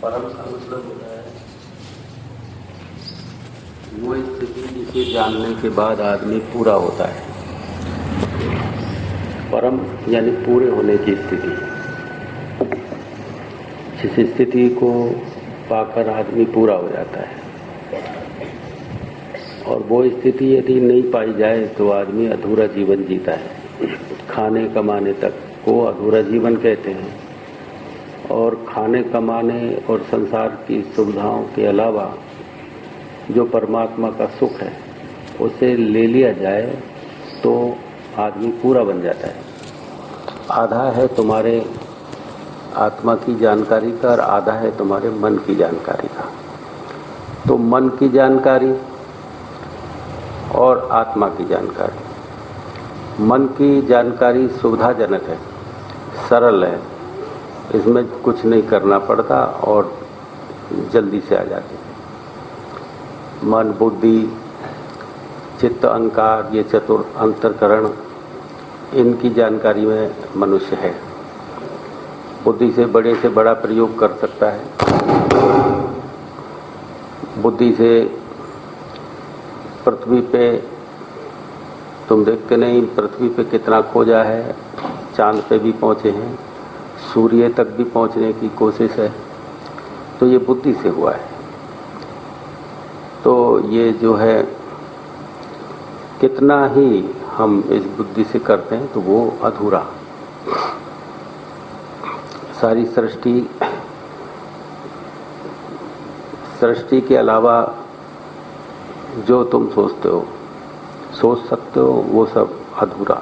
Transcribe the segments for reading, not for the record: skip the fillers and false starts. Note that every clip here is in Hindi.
परम का मतलब होता है वो स्थिति जिसे जानने के बाद आदमी पूरा होता है। परम यानी पूरे होने की स्थिति। जिस स्थिति को पाकर आदमी पूरा हो जाता है, और वो स्थिति यदि नहीं पाई जाए तो आदमी अधूरा जीवन जीता है। खाने कमाने तक को अधूरा जीवन कहते हैं, और खाने कमाने और संसार की सुविधाओं के अलावा जो परमात्मा का सुख है उसे ले लिया जाए तो आदमी पूरा बन जाता है। आधा है तुम्हारे आत्मा की जानकारी का और आधा है तुम्हारे मन की जानकारी का। तो मन की जानकारी और आत्मा की जानकारी। मन की जानकारी सुविधाजनक है, सरल है, इसमें कुछ नहीं करना पड़ता और जल्दी से आ जाती है। मन, बुद्धि, चित्त, अहंकार, ये चतुर अंतःकरण, इनकी जानकारी में मनुष्य है। बुद्धि से बड़ा प्रयोग कर सकता है। बुद्धि से पृथ्वी पे तुम देखते नहीं, पृथ्वी पे कितना खोजा है, चांद पे भी पहुंचे हैं, सूर्य तक भी पहुंचने की कोशिश है। तो ये बुद्धि से हुआ है। तो ये जो है कितना ही हम इस बुद्धि से करते हैं तो वो अधूरा। सारी सृष्टि के अलावा जो तुम सोच सकते हो वो सब अधूरा।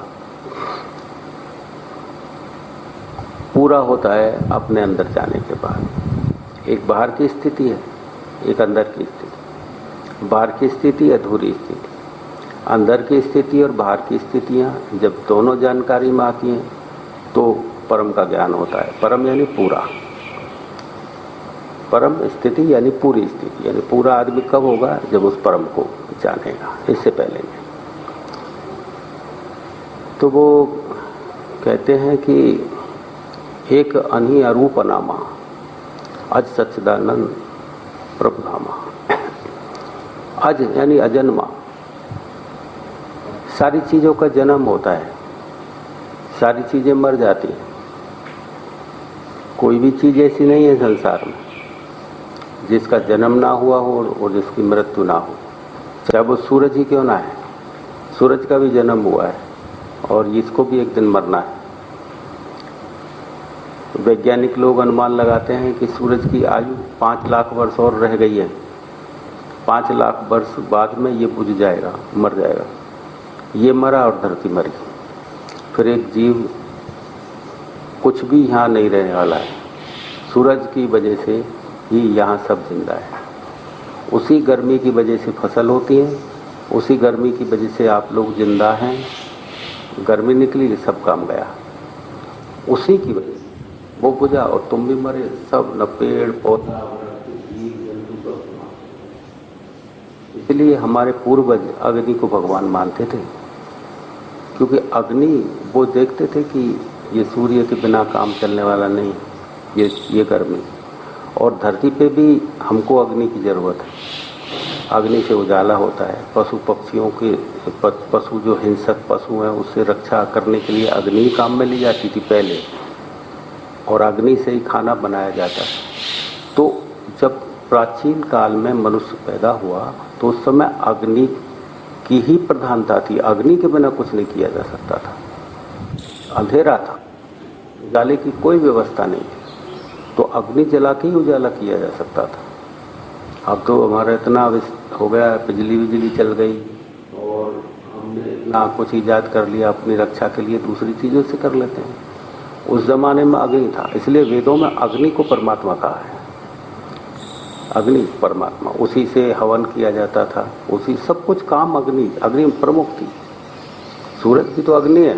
पूरा होता है अपने अंदर जाने के बाद। एक बाहर की स्थिति है, एक अंदर की स्थिति। बाहर की स्थिति अधूरी स्थिति, अंदर की स्थिति और बाहर की स्थितियां जब दोनों जानकारी में आती हैं तो परम का ज्ञान होता है। परम यानी पूरा। परम स्थिति यानी पूरी स्थिति, यानी पूरा आदमी कब होगा? जब उस परम को जानेगा, इससे पहले नहीं। तो वो कहते हैं कि एक अनही अरूप नामा अज सच्चिदानंद प्रभु धामा। अज यानी अजन्मा। सारी चीजों का जन्म होता है, सारी चीजें मर जाती हैं। कोई भी चीज ऐसी नहीं है संसार में जिसका जन्म ना हुआ हो और जिसकी मृत्यु ना हो। चाहे वो सूरज ही क्यों ना है, सूरज का भी जन्म हुआ है और इसको भी एक दिन मरना है। वैज्ञानिक लोग अनुमान लगाते हैं कि सूरज की आयु 5 लाख वर्ष और रह गई है। 5 लाख वर्ष बाद में ये बुझ जाएगा, मर जाएगा। ये मरा और धरती मरी, फिर एक जीव कुछ भी यहाँ नहीं रहने वाला है। सूरज की वजह से ही यहाँ सब जिंदा है। उसी गर्मी की वजह से फसल होती है, उसी गर्मी की वजह से आप लोग जिंदा हैं। गर्मी निकली, सब काम गया। उसी की वजह से वो बुझा और तुम भी मरे। सब न पेड़ पौधा, जीव जंतु सब। इसलिए हमारे पूर्वज अग्नि को भगवान मानते थे, क्योंकि अग्नि वो देखते थे कि ये सूर्य के बिना काम चलने वाला नहीं, ये गर्मी। और धरती पे भी हमको अग्नि की जरूरत है। अग्नि से उजाला होता है। पशु पक्षियों के पशु जो हिंसक पशु हैं उससे रक्षा करने के लिए अग्नि काम में ली जाती थी पहले, और अग्नि से ही खाना बनाया जाता है। तो जब प्राचीन काल में मनुष्य पैदा हुआ तो उस समय अग्नि की ही प्रधानता थी। अग्नि के बिना कुछ नहीं किया जा सकता था। अंधेरा था, उजाले की कोई व्यवस्था नहीं थी, तो अग्नि जला के ही उजाला किया जा सकता था। अब तो हमारा इतना हो गया, बिजली चल गई और हमने इतना कुछ ईजाद कर लिया अपनी रक्षा के लिए, दूसरी चीज़ों से कर लेते हैं। उस जमाने में अग्नि था, इसलिए वेदों में अग्नि को परमात्मा कहा है। अग्नि परमात्मा, उसी से हवन किया जाता था, उसी सब कुछ काम अग्नि प्रमुख थी। सूरज भी तो अग्नि है।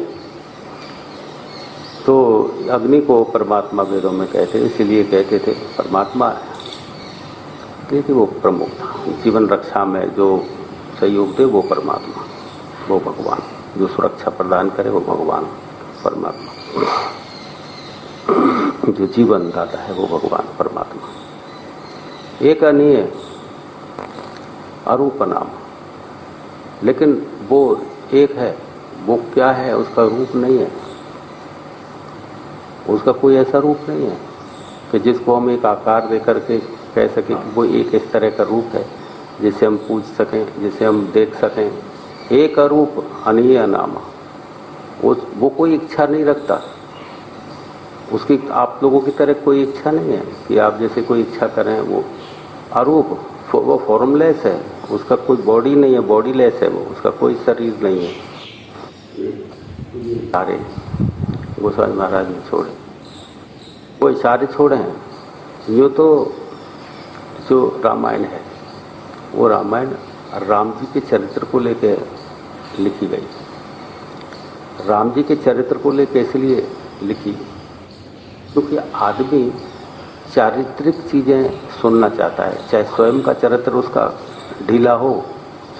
तो अग्नि को परमात्मा वेदों में कहते, इसीलिए कहते थे परमात्मा है, क्योंकि वो प्रमुख था। जीवन रक्षा में जो सहयोग दे वो परमात्मा, वो भगवान। जो सुरक्षा प्रदान करे वो भगवान परमात्मा। जो जीवन दाता है वो भगवान परमात्मा। एक नहीं है, अरूप नाम, लेकिन वो एक है, वो क्या है, उसका रूप नहीं है, उसका कोई ऐसा रूप नहीं है कि जिसको हम एक आकार दे करके कह सकें कि वो एक इस तरह का रूप है जिसे हम पूज सकें, जिसे हम देख सकें। एक अरूप अनीय नाम, वो कोई इच्छा नहीं रखता, उसकी आप लोगों की तरह कोई इच्छा नहीं है कि आप जैसे कोई इच्छा करें। वो अरूप, वो फॉर्मलेस है, उसका कोई बॉडी नहीं है, बॉडीलेस है, वो उसका कोई शरीर नहीं है। सारे गोस्वामी महाराज ने छोड़े, वो इशारे छोड़े हैं। यूँ तो जो रामायण है, वो रामायण राम जी के चरित्र को लेकर लिखी गई। राम जी के चरित्र को लेकर इसलिए लिखी क्योंकि आदमी चारित्रिक चीज़ें सुनना चाहता है, चाहे स्वयं का चरित्र उसका ढीला हो,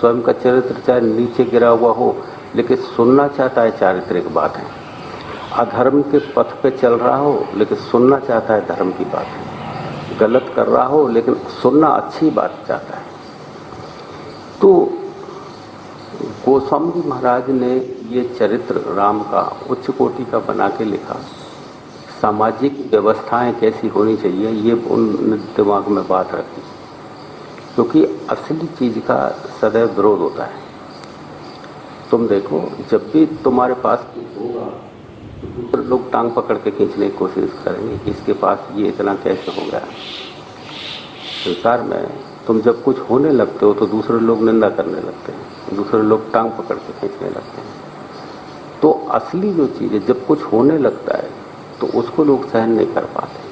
स्वयं का चरित्र चाहे नीचे गिरा हुआ हो, लेकिन सुनना चाहता है चारित्रिक बातें। अधर्म के पथ पे चल रहा हो लेकिन सुनना चाहता है धर्म की बातें, गलत कर रहा हो लेकिन सुनना अच्छी बात चाहता है। तो गोस्वामी महाराज ने ये चरित्र राम का उच्च कोटि का बना के लिखा। सामाजिक व्यवस्थाएं कैसी होनी चाहिए ये उन दिमाग में बात रखी, क्योंकि असली चीज का सदैव विरोध होता है। तुम देखो, जब भी तुम्हारे पास कुछ होगा तो दूसरे लोग टांग पकड़ के खींचने की कोशिश करेंगे कि इसके पास ये इतना कैसे हो गया। संसार में तुम जब कुछ होने लगते हो तो दूसरे लोग निंदा करने लगते हैं, दूसरे लोग टांग पकड़ के खींचने लगते हैं। तो असली जो चीज़ है, जब कुछ होने लगता है तो उसको लोग सहन नहीं कर पाते।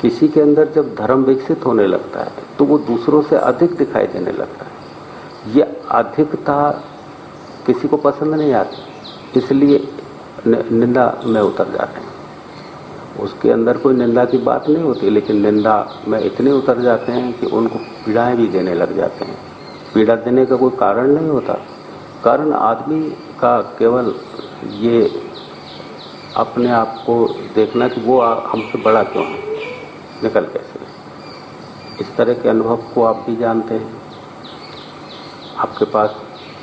किसी के अंदर जब धर्म विकसित होने लगता है तो वो दूसरों से अधिक दिखाई देने लगता है। ये अधिकता किसी को पसंद नहीं आती, इसलिए निंदा में उतर जाते हैं। उसके अंदर कोई निंदा की बात नहीं होती, लेकिन निंदा में इतने उतर जाते हैं कि उनको पीड़ाएं भी देने लग जाते हैं। पीड़ा देने का कोई कारण नहीं होता, कारण आदमी का केवल ये अपने आप को देखना कि वो हमसे बड़ा क्यों है, निकल कैसे। इस तरह के अनुभव को आप भी जानते हैं। आपके पास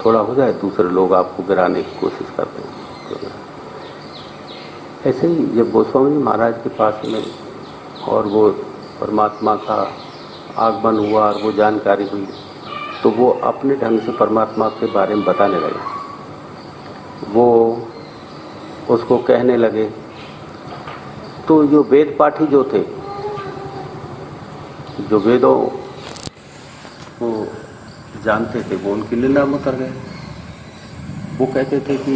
थोड़ा हो जाए, दूसरे लोग आपको गिराने की कोशिश करते हैं। ऐसे ही जब गोस्वामी महाराज के पास में और वो परमात्मा का आगमन हुआ और वो जानकारी हुई, तो वो अपने ढंग से परमात्मा के बारे में बताने लगे। वो उसको कहने लगे। तो जो वेद पाठी जो थे, जो वेदों को जानते थे, वो उनकी निंदा में उतर गए। वो कहते थे कि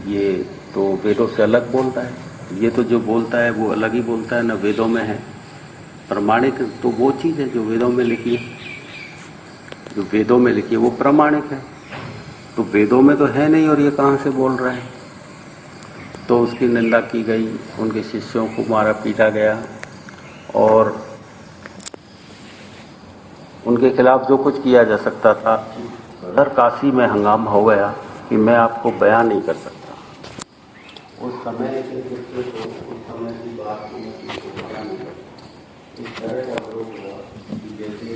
ये तो वेदों से अलग बोलता है, ये तो जो बोलता है वो अलग ही बोलता है, न वेदों में है। प्रमाणिक तो वो चीज़ है जो वेदों में लिखी है, जो वेदों में लिखी है वो प्रमाणिक है। तो वेदों में तो है नहीं और ये कहाँ से बोल रहा है। तो उसकी निंदा की गई, उनके शिष्यों को मारा पीटा गया और उनके खिलाफ जो कुछ किया जा सकता था, हर काशी में हंगामा हो गया कि मैं आपको बयान नहीं कर सकता। उस समय की बात को इस तरह का विरोध हुआ कि जैसे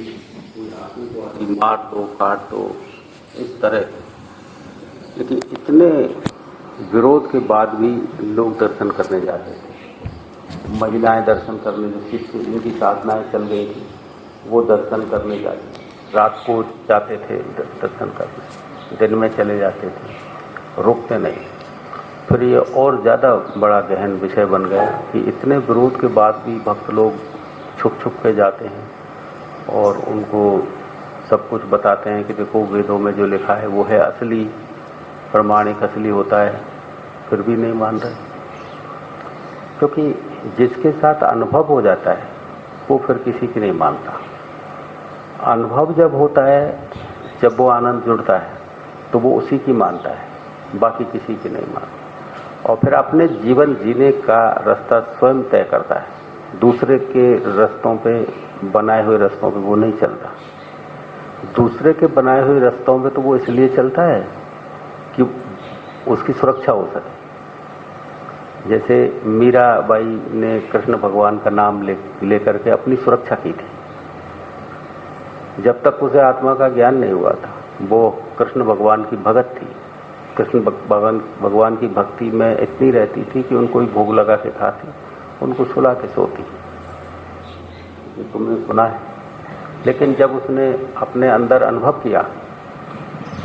कोई आदमी को मार दो, काट दो, इस तरह। लेकिन इतने विरोध के बाद भी लोग दर्शन करने जाते थे। महिलाएं दर्शन करने, जो शिष्य जिनकी साधनाएं चल गई थी वो दर्शन करने जाते, रात को जाते थे दर्शन करने, दिन में चले जाते थे, रुकते नहीं। फिर ये और ज़्यादा बड़ा गहन विषय बन गया कि इतने विरोध के बाद भी भक्त लोग छुप छुप के जाते हैं और उनको सब कुछ बताते हैं कि देखो वेदों में जो लिखा है वो है असली, प्रमाणिक असली होता है, फिर भी नहीं मान रहे। क्योंकि जिसके साथ अनुभव हो जाता है वो फिर किसी की नहीं मानता। अनुभव जब होता है, जब वो आनंद जुड़ता है तो वो उसी की मानता है, बाकी किसी की नहीं मानता। और फिर अपने जीवन जीने का रास्ता स्वयं तय करता है, दूसरे के रास्तों पे, बनाए हुए रास्तों पे वो नहीं चलता। दूसरे के बनाए हुए रास्तों पे तो वो इसलिए चलता है कि उसकी सुरक्षा हो सके। जैसे मीराबाई ने कृष्ण भगवान का नाम लेकर के अपनी सुरक्षा की थी। जब तक उसे आत्मा का ज्ञान नहीं हुआ था वो कृष्ण भगवान की भगत थी। कृष्ण भगवान की भक्ति में इतनी रहती थी कि उनको ही भोग लगा के खाती, उनको सुला के सोती, ये तुमने सुना है। लेकिन जब उसने अपने अंदर अनुभव किया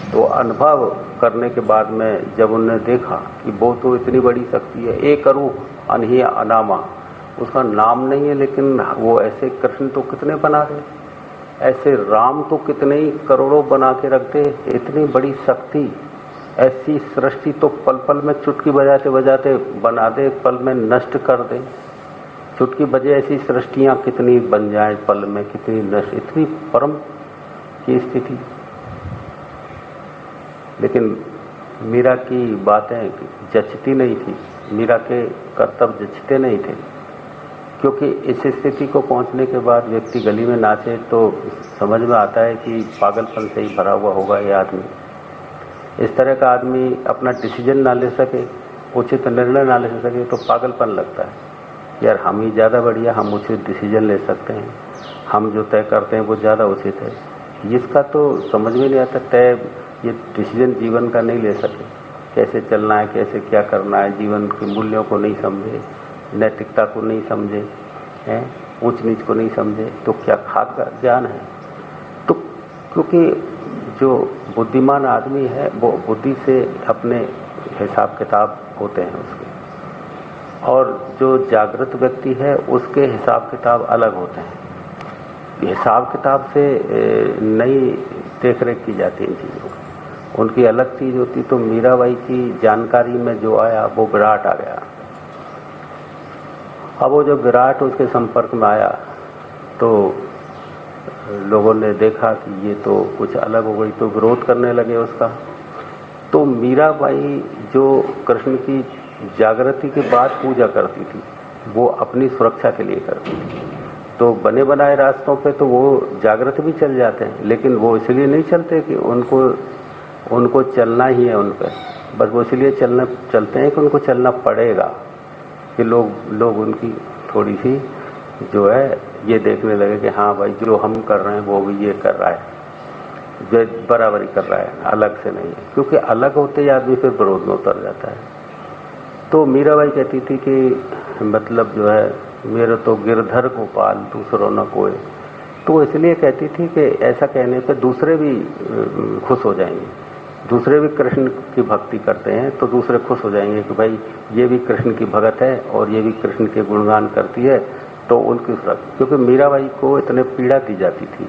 तो अनुभव करने के बाद में जब उन्होंने देखा कि वो तो इतनी बड़ी शक्ति है, एक रूप अनही अनामा, उसका नाम नहीं है लेकिन वो ऐसे कृष्ण तो कितने बना दे, ऐसे राम तो कितने ही करोड़ों बना के रख दे, इतनी बड़ी शक्ति, ऐसी सृष्टि तो पल पल में चुटकी बजाते बजाते बना दे, पल में नष्ट कर दे, चुटकी बजे ऐसी सृष्टियां कितनी बन जाए पल में, कितनी नष्ट, इतनी परम की स्थिति। लेकिन मीरा की बातें जचती नहीं थी, मीरा के कर्तव्य जचते नहीं थे, क्योंकि इस स्थिति को पहुंचने के बाद व्यक्ति गली में नाचे तो समझ में आता है कि पागलपन से ही भरा हुआ होगा ये आदमी। इस तरह का आदमी अपना डिसीजन ना ले सके, उचित निर्णय ना ले सके तो पागलपन लगता है। यार हम ही ज़्यादा बढ़िया, हम उचित डिसीजन ले सकते हैं, हम जो तय करते हैं वो ज़्यादा उचित है। इसका तो समझ में नहीं आता, तय ये डिसीजन जीवन का नहीं ले सके, कैसे चलना है, कैसे क्या करना है, जीवन के मूल्यों को नहीं समझे, नैतिकता को नहीं समझे, हैं ऊंच नीच को नहीं समझे, तो क्या खाक का ज्ञान है। तो क्योंकि जो बुद्धिमान आदमी है वो बुद्धि से अपने हिसाब किताब होते हैं उसके, और जो जागृत व्यक्ति है उसके हिसाब किताब अलग होते हैं। हिसाब किताब से नई देख रेख की जाती है इन चीज़ों की, उनकी अलग चीज़ होती। तो मीराबाई की जानकारी में जो आया वो विराट आ गया। अब वो जब विराट उसके संपर्क में आया तो लोगों ने देखा कि ये तो कुछ अलग हो गई, तो विरोध करने लगे उसका। तो मीराबाई जो कृष्ण की जागृति के बाद पूजा करती थी वो अपनी सुरक्षा के लिए करती थी। तो बने बनाए रास्तों पे तो वो जागृत भी चल जाते हैं, लेकिन वो इसलिए नहीं चलते कि उनको चलना ही है उन पर, बस वो इसलिए चलते हैं कि उनको चलना पड़ेगा, कि लोग उनकी थोड़ी सी जो है ये देखने लगे कि हाँ भाई जो हम कर रहे हैं वो भी ये कर रहा है, जो बराबरी कर रहा है, अलग से नहीं है। क्योंकि अलग होते ही आदमी फिर विरोध में उतर जाता है। तो मीराबाई कहती थी कि मतलब जो है मेरे तो गिरधर गोपाल दूसरों न कोई, तो इसलिए कहती थी कि ऐसा कहने पे दूसरे भी खुश हो जाएंगे, दूसरे भी कृष्ण की भक्ति करते हैं तो दूसरे खुश हो जाएंगे कि भाई ये भी कृष्ण की भगत है और ये भी कृष्ण के गुणगान करती है, तो उनकी क्योंकि मीराबाई को इतने पीड़ा दी जाती थी,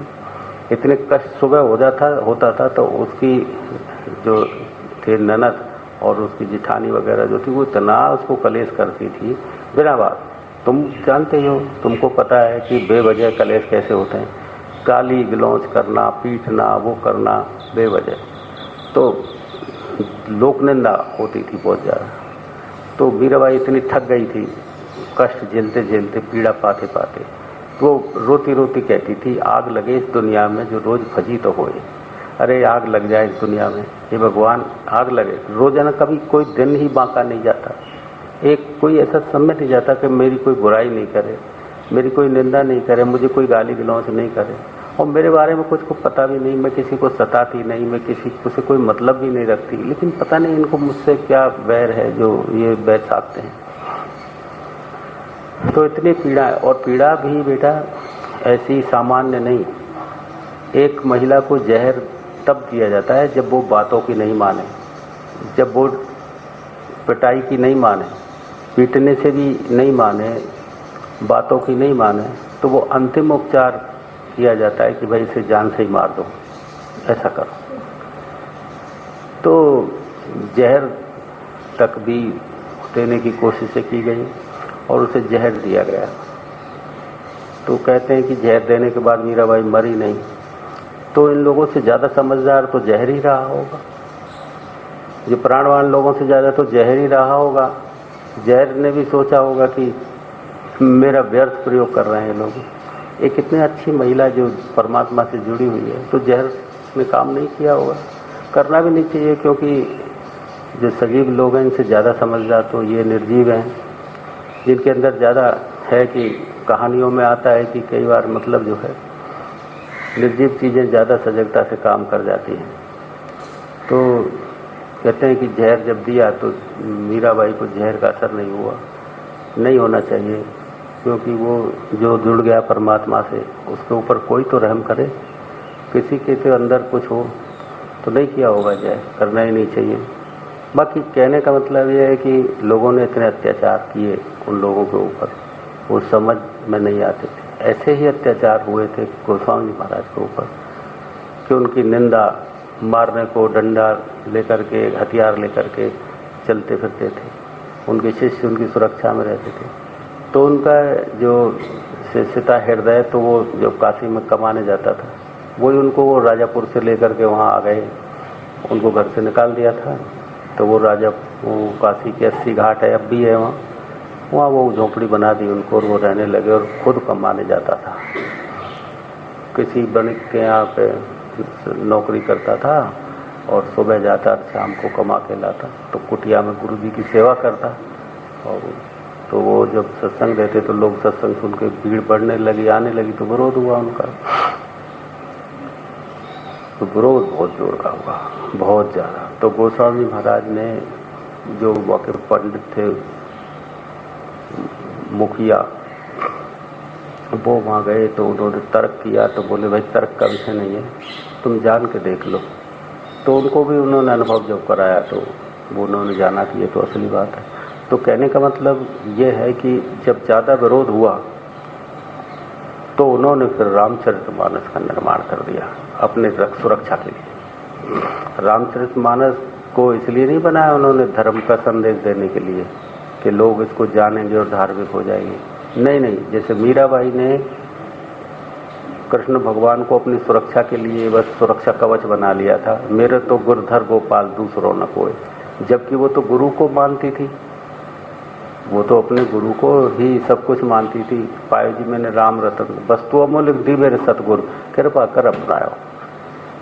इतने कष्ट सुबह होता था तो उसकी जो थे ननद और उसकी जिठानी वगैरह जो थी वो इतना उसको कलेश करती थी बिना बात। तुम जानते हो, तुमको पता है कि बेवजह कलेश कैसे होते हैं, गाली गलौज करना, पीटना, वो करना बेवजह, तो लोक निंदा होती थी बहुत ज़्यादा। तो मीराबाई इतनी थक गई थी, कष्ट झेलते झेलते, पीड़ा पाते पाते, तो रोती रोती कहती थी आग लगे इस दुनिया में जो रोज़ फजी तो होए। अरे आग लग जाए इस दुनिया में, ये भगवान आग लगे। रोजाना कभी कोई दिन ही बांका नहीं जाता, एक कोई ऐसा समय नहीं जाता कि मेरी कोई बुराई नहीं करे, मेरी कोई निंदा नहीं करे, मुझे कोई गाली गलौज नहीं करे, और मेरे बारे में कुछ को पता भी नहीं, मैं किसी को सताती नहीं, मैं किसी से कोई मतलब भी नहीं रखती, लेकिन पता नहीं इनको मुझसे क्या वैर है जो ये वैर साधते हैं। तो इतनी पीड़ा है, और पीड़ा भी बेटा ऐसी सामान्य नहीं। एक महिला को जहर तब दिया जाता है जब वो बातों की नहीं माने, जब वो पिटाई की नहीं माने, पीटने से भी नहीं माने, बातों की नहीं माने, तो वो अंतिम उपचार किया जाता है कि भाई इसे जान से ही मार दो, ऐसा करो। तो जहर तक भी देने की कोशिश की गई और उसे जहर दिया गया। तो कहते हैं कि जहर देने के बाद मीराबाई मरी नहीं, तो इन लोगों से ज़्यादा समझदार तो जहर ही रहा होगा, जो प्राणवान लोगों से ज़्यादा तो जहर ही रहा होगा। जहर ने भी सोचा होगा कि मेरा व्यर्थ प्रयोग कर रहे हैं लोग। एक इतनी अच्छी महिला जो परमात्मा से जुड़ी हुई है, तो जहर ने काम नहीं किया होगा, करना भी नहीं चाहिए, क्योंकि जो सजीव लोग हैं इनसे ज़्यादा समझदार तो ये निर्जीव हैं, जिनके अंदर ज़्यादा है कि कहानियों में आता है कि कई बार मतलब जो है निर्जीव चीज़ें ज़्यादा सजगता से काम कर जाती हैं। तो कहते हैं कि जहर जब दिया तो मीराबाई को जहर का असर नहीं हुआ, नहीं होना चाहिए, क्योंकि वो जो जुड़ गया परमात्मा से उसके ऊपर कोई तो रहम करे। किसी के तो अंदर कुछ हो तो नहीं किया होगा जय, करना ही नहीं चाहिए। बाकी कहने का मतलब ये है कि लोगों ने इतने अत्याचार किए उन लोगों के ऊपर, वो समझ में नहीं आते थे। ऐसे ही अत्याचार हुए थे गोस्वामी महाराज के ऊपर कि उनकी निंदा, मारने को डंडा लेकर के, हथियार लेकर के चलते फिरते थे। उनके शिष्य उनकी सुरक्षा में रहते थे। तो उनका जो शिष्यता हृदय, तो वो जब काशी में कमाने जाता था वही उनको वो राजापुर से लेकर के वहाँ आ गए, उनको घर से निकाल दिया था। तो वो वो काशी के 80 घाट है, अब भी है वहाँ वो झोंपड़ी बना दी उनको और वो रहने लगे और खुद कमाने जाता था। किसी वणिक के यहाँ पे नौकरी करता था और सुबह जाता शाम को कमा के लाता। तो कुटिया में गुरु जी की सेवा करता। और तो वो जब सत्संग देते तो लोग सत्संग सुन के भीड़ बढ़ने लगी, आने लगी, तो विरोध हुआ उनका। तो विरोध बहुत जोर का हुआ, बहुत ज़्यादा। तो गोस्वामी महाराज ने, जो वहाँ पंडित थे, मुखिया, वो वहाँ गए तो उन्होंने तर्क किया। तो बोले भाई तर्क का विषय नहीं है, तुम जान के देख लो। तो उनको भी उन्होंने अनुभव जब कराया तो वो उन्होंने जाना कि ये तो असली बात है। तो कहने का मतलब ये है कि जब ज़्यादा विरोध हुआ तो उन्होंने फिर रामचरितमानस का निर्माण कर दिया अपने सुरक्षा के लिए। रामचरितमानस को इसलिए नहीं बनाया उन्होंने धर्म का संदेश देने के लिए कि लोग इसको जानेंगे और धार्मिक हो जाएंगे, नहीं। जैसे मीराबाई ने कृष्ण भगवान को अपनी सुरक्षा के लिए बस सुरक्षा कवच बना लिया था, मेरे तो गुरुधर गोपाल दूसरों न कोई। जबकि वो तो गुरु को मानती थी, वो तो अपने गुरु को ही सब कुछ मानती थी। पायो जी मैंने राम रतन वस्तु अमूल्य दी मेरे सतगुरु, कृपा कर अपनायो।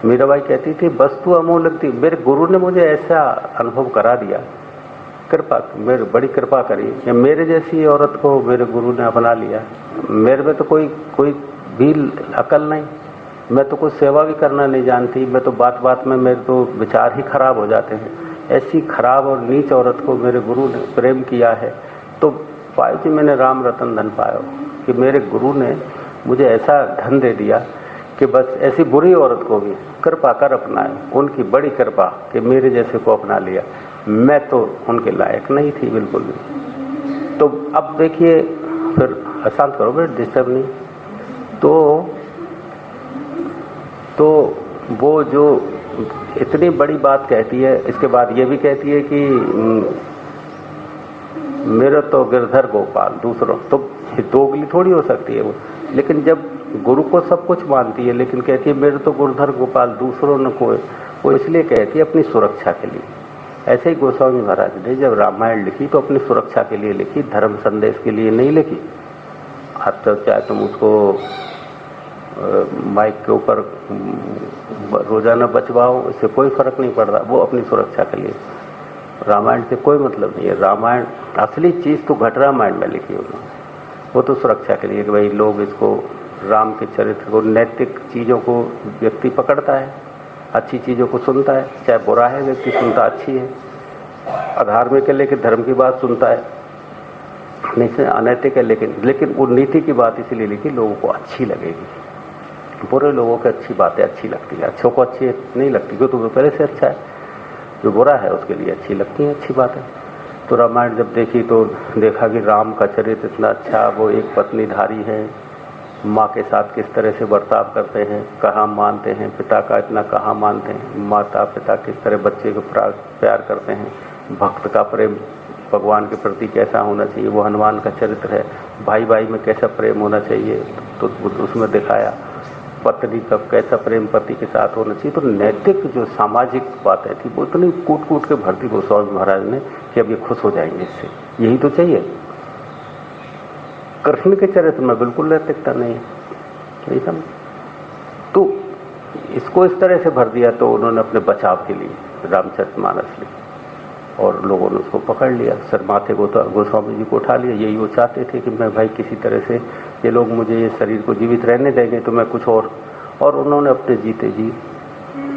मीराबाई कहती थी वस्तु अमूल्य दी, मेरे गुरु ने मुझे ऐसा अनुभव करा दिया, कृपा, मेरे बड़ी कृपा करी। या मेरे जैसी औरत को मेरे गुरु ने अपना लिया। मेरे में तो कोई भी अकल नहीं, मैं तो कुछ सेवा भी करना नहीं जानती, मैं तो बात बात में मेरे तो विचार ही खराब हो जाते हैं। ऐसी खराब और नीच औरत को मेरे गुरु ने प्रेम किया है। तो पायो जी मैंने राम रतन धन पायो, कि मेरे गुरु ने मुझे ऐसा धन दे दिया कि बस ऐसी बुरी औरत को भी कृपा कर अपनाए। उनकी बड़ी कृपा कि मेरे जैसे को अपना लिया। मैं तो उनके लायक नहीं थी बिल्कुल भी। तो अब देखिए, फिर अशांत करो बेट, डिस्टर्ब नहीं। तो वो जो इतनी बड़ी बात कहती है, इसके बाद ये भी कहती है कि मेरा तो गिरधर गोपाल दूसरों, तो दोगली थोड़ी हो सकती है वो। लेकिन जब गुरु को सब कुछ मानती है, लेकिन कहती है मेरे तो गिरधर गोपाल दूसरों न कोई, वो इसलिए कहती है अपनी सुरक्षा के लिए। ऐसे ही गोस्वामी महाराज ने जब रामायण लिखी तो अपनी सुरक्षा के लिए लिखी, धर्म संदेश के लिए नहीं लिखी। अब तो चाहे तुम उसको माइक के ऊपर रोजाना बचवाओ, इससे कोई फर्क नहीं पड़ रहा, वो अपनी सुरक्षा के लिए। रामायण से कोई मतलब नहीं है। रामायण असली चीज़ तो घट रामायण में लिखी उन्होंने, वो तो सुरक्षा के लिए कि भाई लोग इसको, राम के चरित्र को, नैतिक चीज़ों को व्यक्ति पकड़ता है, अच्छी चीज़ों को सुनता है, चाहे बुरा है व्यक्ति सुनता अच्छी है, अधार्मिक है लेकिन धर्म की बात सुनता है, नहीं से अनैतिक है लेकिन वो नीति की बात इसलिए लिखी लोगों को अच्छी लगेगी। बुरे लोगों की अच्छी बातें अच्छी लगती है, अच्छों को अच्छी नहीं लगती क्योंकि वो पहले से अच्छा है। जो बुरा है उसके लिए अच्छी लगती है अच्छी बातें। तो रामायण जब देखी तो देखा कि राम का चरित्र इतना अच्छा, वो एक पत्नीधारी है, माँ के साथ किस तरह से बर्ताव करते हैं, कहाँ मानते हैं, पिता का इतना कहाँ मानते हैं, माता पिता किस तरह बच्चे को प्यार करते हैं, भक्त का प्रेम भगवान के प्रति कैसा होना चाहिए, वो हनुमान का चरित्र है, भाई भाई में कैसा प्रेम होना चाहिए तो उसमें दिखाया, पत्नी का कैसा प्रेम पति के साथ होना चाहिए। तो नैतिक जो सामाजिक बातें थी वो इतनी कूट कूट के भरती गोस्वामी महाराज ने कि अब ये खुश हो जाएंगे इससे, यही तो चाहिए। कृष्ण के चरित्र में बिल्कुल नैतिकता नहीं समझ। तो इसको इस तरह से भर दिया तो उन्होंने अपने बचाव के लिए रामचरितमानस लिखी और लोगों ने उसको पकड़ लिया, सर माथे गोस्वामी जी को उठा लिया। यही वो चाहते थे कि मैं भाई किसी तरह से ये लोग मुझे ये शरीर को जीवित रहने देंगे तो मैं कुछ और और उन्होंने अपने जीते जी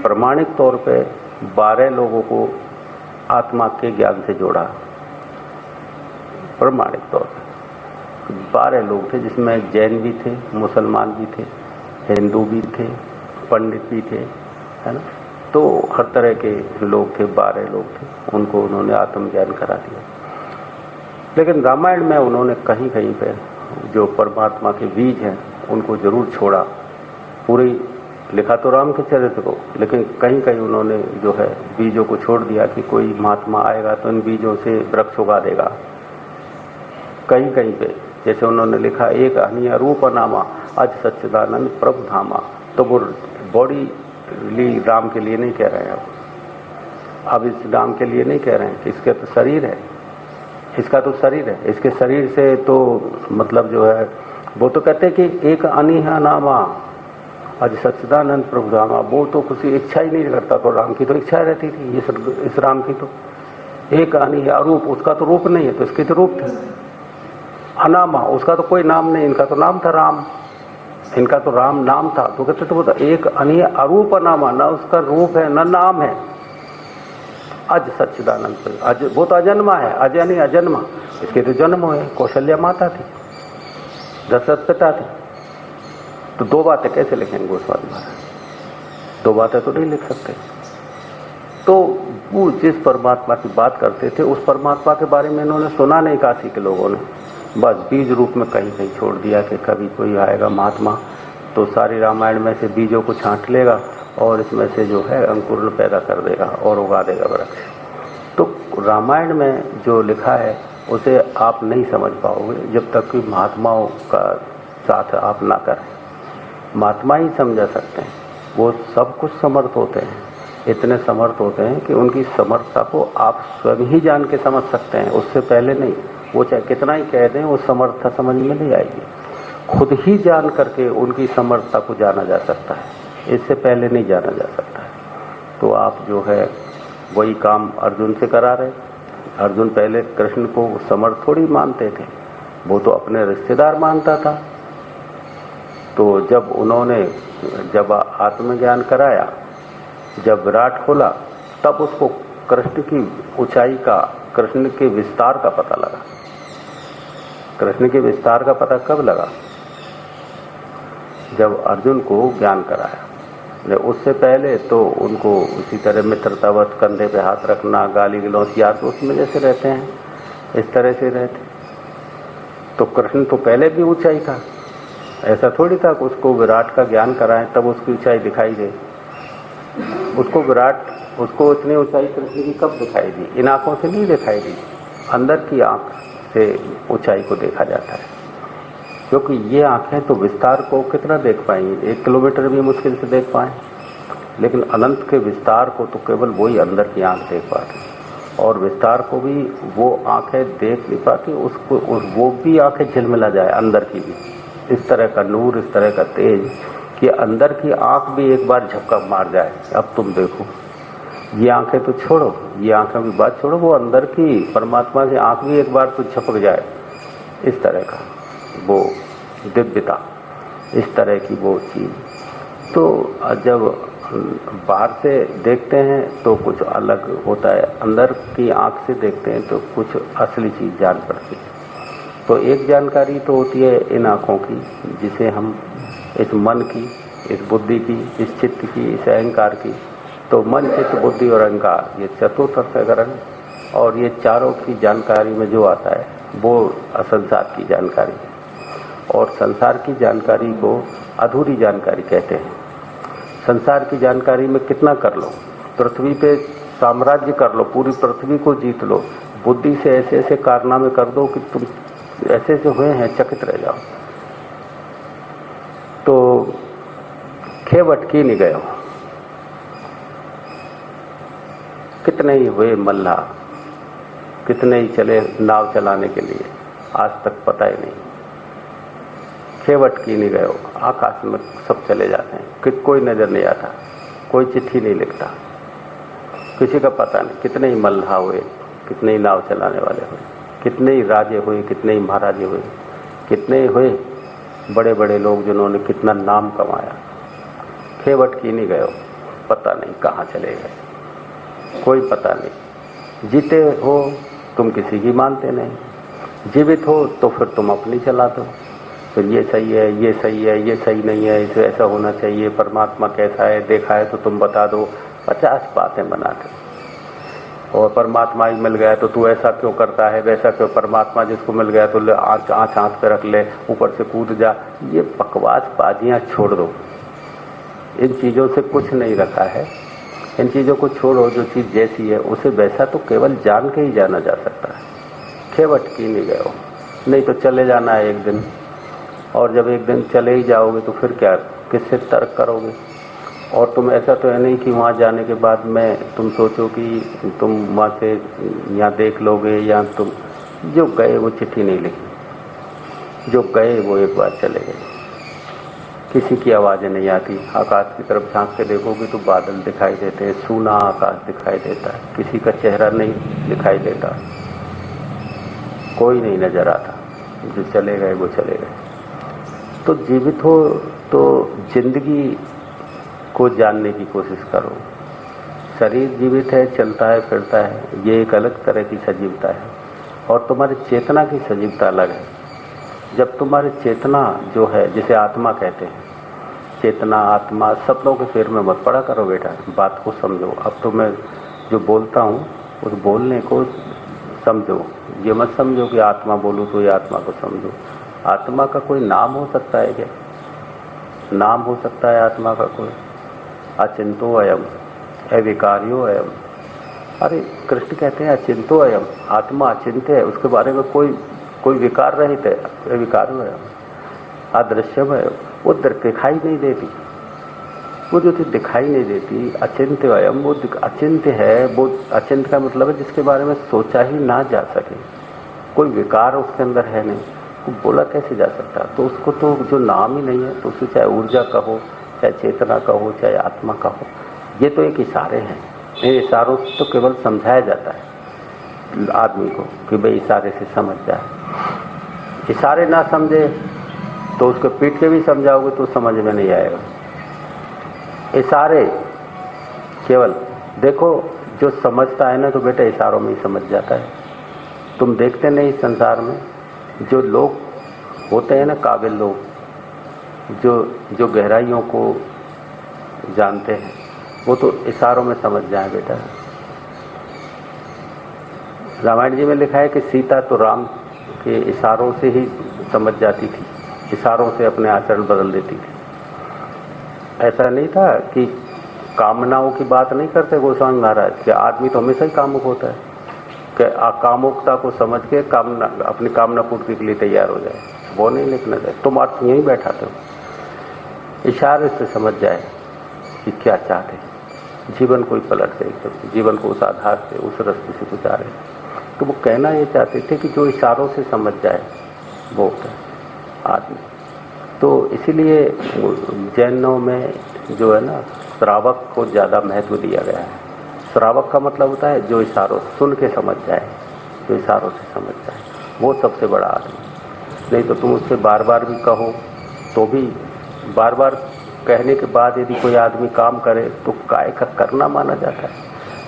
प्रमाणिक तौर पे 12 लोगों को आत्मा के ज्ञान से जोड़ा। प्रमाणिक तौर पे 12 लोग थे, जिसमें जैन भी थे, मुसलमान भी थे, हिंदू भी थे, पंडित भी थे, है ना। तो हर तरह के लोग थे, 12 लोग थे, उनको उन्होंने आत्मज्ञान करा दिया। लेकिन रामायण में उन्होंने कहीं कहीं पे जो परमात्मा के बीज हैं उनको जरूर छोड़ा। पूरी लिखा तो राम के चरित्र को, लेकिन कहीं कहीं उन्होंने जो है बीजों को छोड़ दिया कि कोई महात्मा आएगा तो इन बीजों से वृक्ष उगा देगा। कहीं कहीं पे जैसे उन्होंने लिखा, एक अनिय रूप नामा अज सच्चिदानंद प्रभु धामा, तो वो बॉडी राम के लिए नहीं कह रहे हैं। अब इस राम के लिए नहीं कह रहे हैं कि इसके तो शरीर है, इसका तो शरीर है, इसके शरीर से तो मतलब जो है वो तो कहते हैं कि एक अनिहा नामा आज सच्चिदानंद प्रभु धामा, वो तो कुछ इच्छा ही नहीं करता। तो राम की तो इच्छा रहती थी, इस राम की तो एक अनिहा अरूप, उसका तो रूप नहीं है तो इसके तो रूप थे। अनामा, उसका तो कोई नाम नहीं, इनका तो नाम था राम, इनका तो राम नाम था। तो कहते तो एक अनिय अरूप अनामा, ना उसका रूप है ना नाम है। अज सच्चिदानंद, अज वो तो अजन्मा है, अज यानी अजन्मा, इसके तो जन्म हुए। कौशल्या माता थी, दशरथ पिता थे। तो दो बातें कैसे लिखेंगे गोस्वामी महाराज? दो बातें तो नहीं लिख सकते। तो वो जिस परमात्मा की बात करते थे उस परमात्मा के बारे में इन्होंने सुना नहीं, काशी के लोगों ने, बस बीज रूप में कहीं कहीं छोड़ दिया कि कभी कोई आएगा महात्मा तो सारी रामायण में से बीजों को छांट लेगा और इसमें से जो है अंकुरण पैदा कर देगा और उगा देगा वृक्ष। तो रामायण में जो लिखा है उसे आप नहीं समझ पाओगे जब तक कि महात्माओं का साथ आप ना करें। महात्मा ही समझा सकते हैं, वो सब कुछ समर्थ होते हैं, इतने समर्थ होते हैं कि उनकी समर्थता को आप स्वयं ही जान के समझ सकते हैं, उससे पहले नहीं। वो चाहे कितना ही कह दें, वो समर्थता समझ में नहीं आएगी। खुद ही जान करके उनकी समर्थता को जाना जा सकता है, इससे पहले नहीं जाना जा सकता है। तो आप जो है वही काम अर्जुन से करा रहे। अर्जुन पहले कृष्ण को समर्थ थोड़ी मानते थे, वो तो अपने रिश्तेदार मानता था। तो जब उन्होंने जब आत्मज्ञान कराया, जब विराट खोला, तब उसको कृष्ण की ऊंचाई का, कृष्ण के विस्तार का पता लगा। कृष्ण के विस्तार का पता कब लगा? जब अर्जुन को ज्ञान कराया। उससे पहले तो उनको उसी तरह मित्रतावत, कंधे पे हाथ रखना, गाली गलौज, यार दोस्त में जैसे रहते हैं इस तरह से रहते। तो कृष्ण तो पहले भी ऊंचाई था, ऐसा थोड़ी था कि उसको विराट का ज्ञान कराएं तब उसकी ऊंचाई दिखाई दे। उसको विराट, उसको इतनी ऊंचाई कृष्ण की कब दिखाई दी? इन आंखों से नहीं दिखाई दी, अंदर की आंख से ऊंचाई को देखा जाता है। क्योंकि ये आंखें तो विस्तार को कितना देख पाएंगी? 1 किलोमीटर भी मुश्किल से देख पाएं, लेकिन अनंत के विस्तार को तो केवल वही अंदर की आंख देख पाती, और विस्तार को भी वो आंखें देख नहीं पाती, उसको वो भी आंखें झिलमिला जाए अंदर की भी। इस तरह का नूर, इस तरह का तेज कि अंदर की आंख भी एक बार झपका मार जाए, अब तुम देखो। ये आंखें तो छोड़ो, ये आंखें भी बात छोड़ो, वो अंदर की परमात्मा से आंख भी एक बार तो झपक जाए, इस तरह का वो दिव्यता, इस तरह की वो चीज। तो जब बाहर से देखते हैं तो कुछ अलग होता है, अंदर की आंख से देखते हैं तो कुछ असली चीज जान पड़ती है। तो एक जानकारी तो होती है इन आँखों की, जिसे हम इस मन की, इस बुद्धि की, इस चित्त की, इस अहंकार की। तो मन, चित्त, बुद्धि और अहंकार, ये चतुर्थ अंतःकरण, और ये चारों की जानकारी में जो आता है वो संसार की जानकारी है। और संसार की जानकारी को अधूरी जानकारी कहते हैं। संसार की जानकारी में कितना कर लो, पृथ्वी पे साम्राज्य कर लो, पूरी पृथ्वी को जीत लो, बुद्धि से ऐसे ऐसे कारनामे कर दो कि तुम ऐसे ऐसे हुए हैं चकित रह जाओ, तो खेवट की नहीं गए हो। कितने ही हुए मल्लाह, कितने ही चले नाव चलाने के लिए, आज तक पता ही नहीं, खेवट की नहीं गए हो। आकाश में सब चले जाते हैं, कि कोई नजर नहीं आता, कोई चिट्ठी नहीं लिखता, किसी का पता नहीं। कितने ही मल्लाह हुए, कितने ही नाव चलाने वाले हुए, कितने ही राजे हुए, कितने ही महाराजे हुए, कितने ही हुए बड़े बड़े लोग जिन्होंने कितना नाम कमाया। खेवट की नहीं गए हो, पता नहीं कहाँ चले गए, कोई पता नहीं। जीते हो तुम किसी की मानते नहीं, जीवित हो तो फिर तुम अपनी चलाते हो, फिर ये सही है, ये सही है, ये सही नहीं है, इसे ऐसा होना चाहिए, परमात्मा कैसा है, देखा है तो तुम बता दो, 50 बातें बनाते हो। और परमात्मा ही मिल गया तो तू ऐसा क्यों करता है, वैसा क्यों, परमात्मा जिसको मिल गया तो आँच आँच पे रख ले, ऊपर से कूद जा। ये बकवास बाजियाँ छोड़ दो, इन चीज़ों से कुछ नहीं रखा है, इन चीज़ों को छोड़ो। जो चीज़ जैसी है उसे वैसा तो केवल जान के ही जाना जा सकता है। खेवट की नहीं गए हो, नहीं तो चले जाना है एक दिन, और जब एक दिन चले ही जाओगे तो फिर क्या, किससे तर्क करोगे। और तुम ऐसा तो है नहीं कि वहाँ जाने के बाद में तुम सोचो कि तुम वहाँ से यहाँ देख लोगे, या तुम जो गए वो चिट्ठी नहीं लिखी, जो गए वो एक बार चले गए। किसी की आवाज़ें नहीं आती, आकाश की तरफ झांक के देखोगे तो बादल दिखाई देते हैं, सूना आकाश दिखाई देता है, किसी का चेहरा नहीं दिखाई देता, कोई नहीं नजर आता, जो चले गए वो चले गए। तो जीवित हो तो जिंदगी को जानने की कोशिश करो। शरीर जीवित है, चलता है, फिरता है, ये एक अलग तरह की सजीवता है, और तुम्हारी चेतना की सजीवता अलग है। जब तुम्हारी चेतना जो है, जिसे आत्मा कहते हैं, चेतना आत्मा शब्दों के फेर में मत पड़ा करो बेटा, बात को समझो। अब तो मैं जो बोलता हूँ उस बोलने को समझो, ये मत समझो कि आत्मा बोलूँ तो ये आत्मा को समझो। आत्मा का कोई नाम हो सकता है क्या? नाम हो सकता है आत्मा का कोई? अचिंतो अयम, अविकार्यो अयम। अरे कृष्ण कहते हैं अचिंतो अयम, आत्मा अचिंत्य है, उसके बारे में कोई विकार रहित है, अविकार्यो अयम, अदृश्यम है, वो दिखाई नहीं देती, वो जो चीज दिखाई नहीं देती, अचिंत्य अयम, वो अचिंत्य है। वो अचिंत्य का मतलब है जिसके बारे में सोचा ही ना जा सके, कोई विकार उसके अंदर है नहीं, वो बोला कैसे जा सकता। तो उसको तो जो नाम ही नहीं है, तो उसको चाहे ऊर्जा कहो, चाहे चेतना कहो, चाहे आत्मा कहो, ये तो एक इशारे हैं। इन इशारों से तो केवल समझाया जाता है आदमी को कि भाई इशारे से समझ जाए। इशारे ना समझे तो उसको पीट के भी समझाओगे तो समझ में नहीं आएगा। इशारे केवल देखो, जो समझता है ना तो बेटा इशारों में ही समझ जाता है। तुम देखते नहीं संसार में जो लोग होते हैं ना, काबिल लोग, जो गहराइयों को जानते हैं, वो तो इशारों में समझ जाए बेटा। रामायण जी में लिखा है कि सीता तो राम के इशारों से ही समझ जाती थी, इशारों से अपने आचरण बदल देती थी। ऐसा नहीं था कि कामनाओं की बात नहीं करते गोस्वामी महाराज, कि आदमी तो हमेशा ही कामुक होता है, कि कामुकता को समझ के अपनी कामना पूर्ति के लिए तैयार हो जाए, वो नहीं लिखना चाहिए। तुम अर्थ यहीं बैठाते हो, इशारे से समझ जाए कि क्या चाहते हैं, जीवन को ही पलट दे, जीवन को उस आधार से, उस रास्ते से गुजारे। तो वो कहना ये चाहते थे कि जो इशारों से समझ जाए वो आदमी। तो इसीलिए जैनों में जो है ना, श्रावक को ज़्यादा महत्व दिया गया है। श्रावक का मतलब होता है जो इशारों सुन के समझ जाए, जो इशारों से समझ जाए, वो सबसे बड़ा आदमी। नहीं तो तुम उससे बार बार भी कहो तो भी, बार बार कहने के बाद यदि कोई आदमी काम करे तो काय का करना माना जाता है।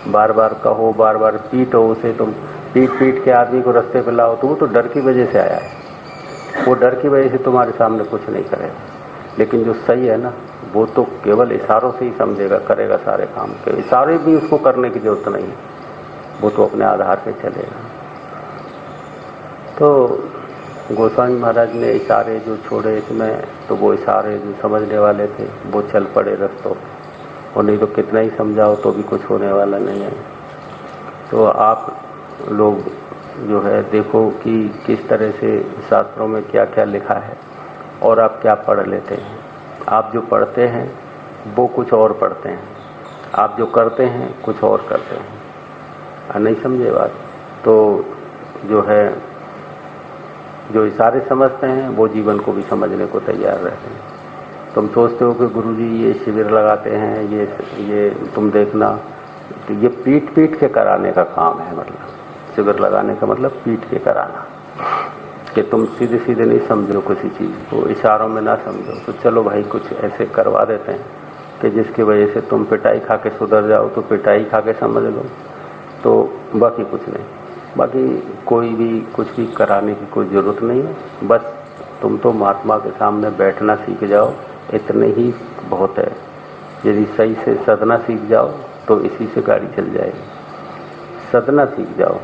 बार बार कहो, बार बार पीटो उसे, तुम पीट के आदमी को रास्ते पे लाओ तो वो तो डर की वजह से आया है, वो डर की वजह से तुम्हारे सामने कुछ नहीं करेगा। लेकिन जो सही है ना, वो तो केवल इशारों से ही समझेगा, करेगा सारे काम के। इशारे भी उसको करने की जरूरत नहीं है, वो तो अपने आधार पे चलेगा। तो गोस्वामी महाराज ने इशारे जो छोड़े इसमें, तो वो इशारे जो समझने वाले थे वो चल पड़े रस्तों, और नहीं तो कितना ही समझाओ तो भी कुछ होने वाला नहीं है। तो आप लोग जो है देखो कि किस तरह से शास्त्रों में क्या क्या लिखा है, और आप क्या पढ़ लेते हैं। आप जो पढ़ते हैं वो कुछ और पढ़ते हैं, आप जो करते हैं कुछ और करते हैं। नहीं समझे बात? तो जो है, जो इशारे समझते हैं वो जीवन को भी समझने को तैयार रहते हैं। तुम सोचते हो कि गुरुजी ये शिविर लगाते हैं, ये तुम देखना, तो ये पीट के कराने का काम है। मतलब शिविर लगाने का मतलब पीट के कराना, कि तुम सीधे नहीं समझो किसी चीज़ को, इशारों में ना समझो। तो चलो भाई कुछ ऐसे करवा देते हैं कि जिसकी वजह से तुम पिटाई खा के सुधर जाओ तो पिटाई खा के समझ लो, तो बाकी कुछ नहीं। बाकी कोई भी कुछ भी कराने की कोई ज़रूरत नहीं है। बस तुम तो महात्मा के सामने बैठना सीख जाओ, इतने ही बहुत है। यदि सही से सदना सीख जाओ तो इसी से गाड़ी चल जाएगी। सदना सीख जाओ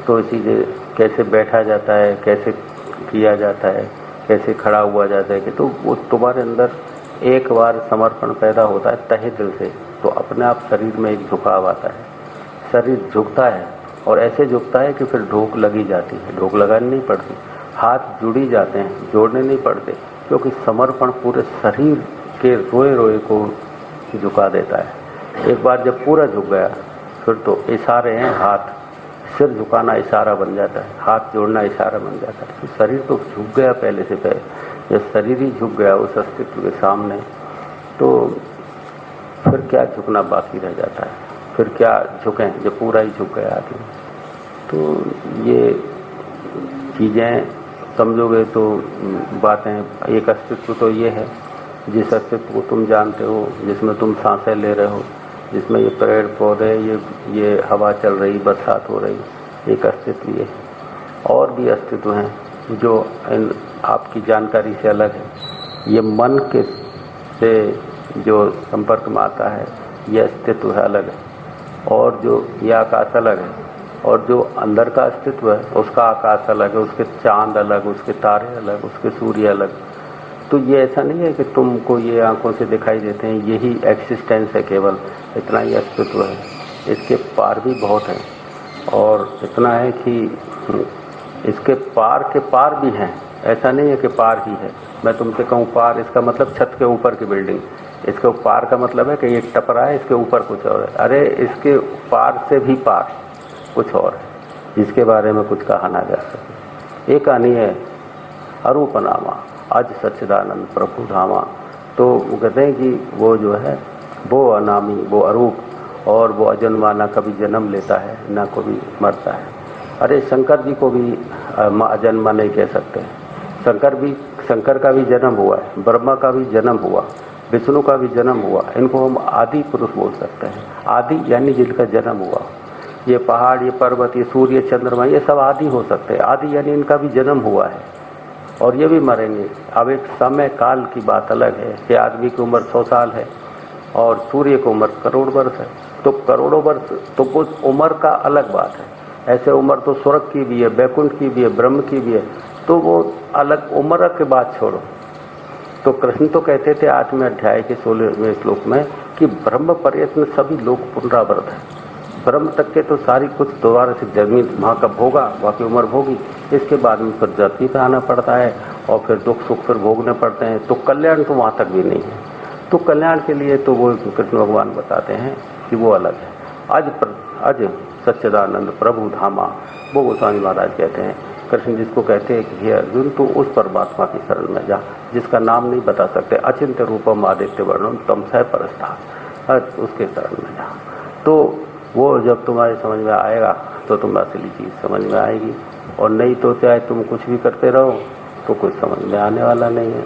तो इसी से कैसे बैठा जाता है, कैसे किया जाता है, कैसे खड़ा हुआ जाता है, कि तो वो तुम्हारे अंदर एक बार समर्पण पैदा होता है तहे दिल से, तो अपने आप शरीर में एक झुकाव आता है, शरीर झुकता है और ऐसे झुकता है कि फिर ढोक लगी जाती है। ढोक लगानी नहीं पड़ती, हाथ जुड़ी जाते हैं, जोड़ने नहीं पड़ते, क्योंकि समर्पण पूरे शरीर के रोए रोए को झुका देता है। एक बार जब पूरा झुक गया फिर तो इशारे हैं, हाथ सिर झुकाना इशारा बन जाता है, हाथ जोड़ना इशारा बन जाता है। तो शरीर तो झुक गया पहले से पहले। जब शरीर ही झुक गया उस अस्तित्व के सामने, तो फिर क्या झुकना बाकी रह जाता है, फिर क्या झुकें जब पूरा ही झुक गया आदमी। तो ये चीज़ें समझोगे तो बातें, एक अस्तित्व तो ये है जिस अस्तित्व को तुम जानते हो, जिसमें तुम सांसें ले रहे हो, जिसमें ये पेड़ पौधे, ये हवा चल रही, बरसात हो रही, एक अस्तित्व ये है। और भी अस्तित्व हैं जो इन आपकी जानकारी से अलग है। ये मन के से जो संपर्क में आता है ये अस्तित्व है, अलग है। और जो ये आकाश अलग है, और जो अंदर का अस्तित्व है उसका आकाश अलग है, उसके चांद अलग, उसके तारे अलग, उसके सूर्य अलग। तो ये ऐसा नहीं है कि तुमको ये आंखों से दिखाई देते हैं, यही एक्सिस्टेंस है, केवल इतना ही अस्तित्व है। इसके पार भी बहुत है, और इतना है कि इसके पार के पार भी हैं। ऐसा नहीं है कि पार ही है। मैं तुमसे कहूँ पार, इसका मतलब छत के ऊपर की बिल्डिंग। इसके पार का मतलब है कि ये टपरा है, इसके ऊपर कुछ और है। अरे इसके पार से भी पार कुछ और है, जिसके बारे में कुछ कहा ना जा सके। एक कहानी है अरूप नामा अज सच्चिदानंद प्रभु धामा। तो वो कहते हैं कि वो जो है वो अनामी, वो अरूप, और वो अजन्मा, ना कभी जन्म लेता है ना कभी मरता है। अरे शंकर जी को भी अजन्मा नहीं कह सकते। शंकर का भी जन्म हुआ है, ब्रह्मा का भी जन्म हुआ, विष्णु का भी जन्म हुआ। इनको हम आदि पुरुष बोल सकते हैं। आदि यानी जिनका जन्म हुआ। ये पहाड़, ये पर्वत, ये सूर्य, चंद्रमा, ये सब आदि हो सकते हैं। आदि यानी इनका भी जन्म हुआ है और ये भी मरेंगे। अब एक समय काल की बात अलग है कि आदमी की उम्र 100 साल है और सूर्य की उम्र करोड़ वर्ष है। तो करोड़ों वर्ष तो कुछ उम्र का अलग बात है। ऐसे उम्र तो स्वर्ग की भी है, बैकुंठ की भी है, ब्रह्म की भी है। तो वो अलग उम्र के बात छोड़ो। तो कृष्ण तो कहते थे 8वें अध्याय के 16वें श्लोक में कि ब्रह्म पर्यंत में सभी लोग पुनरावृत है। ब्रह्म तक के तो सारी कुछ दोबारा से जमीन वहाँ का भोगा, वहाँ की उम्र भोगी, इसके बाद में फिर धरती पर आना पड़ता है और फिर दुख सुख फिर भोगने पड़ते हैं। तो कल्याण तो वहाँ तक भी नहीं है। तो कल्याण के लिए तो वो कृष्ण भगवान बताते हैं कि वो अलग है। अज सच्चिदानंद प्रभु धामा, वो गोस्वामी महाराज कहते हैं। कृष्ण जिसको कहते हैं कि हे अर्जुन तू उस परमात्मा की शरण में जा जिसका नाम नहीं बता सकते, अचिंत्य रूपम आदित्य वर्णम तम सह परस्था, उसके शरण में जा। तो वो जब तुम्हारे समझ में आएगा तो तुम असली चीज़ समझ में आएगी, और नहीं तो चाहे तुम कुछ भी करते रहो तो कुछ समझ में आने वाला नहीं है।